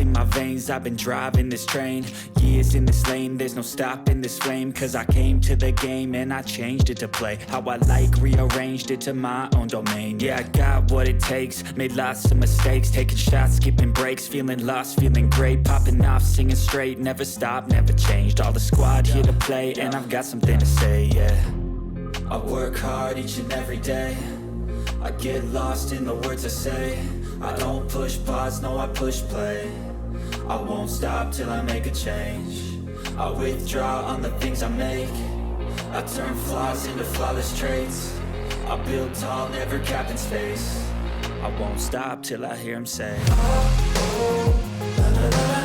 in my veins, I've been driving this train. Years in this lane, there's no stopping this flame. Cause I came to the game and I changed it to play how I like, rearranged it to my own domain. Yeah, I got what it takes, made lots of mistakes, taking shots, skipping breaks, feeling lost, feeling great, popping off, singing straight, never stopped, never changed. All the squad here to play, and I've got something to say, yeah. I work hard each and every day, I get lost in the words I say. I don't push pause, no I push play. I won't stop till I make a change. I withdraw on the things I make. I turn flaws into flawless traits. I build tall, never capped in space. I won't stop till I hear him say, oh, oh, la, la, la.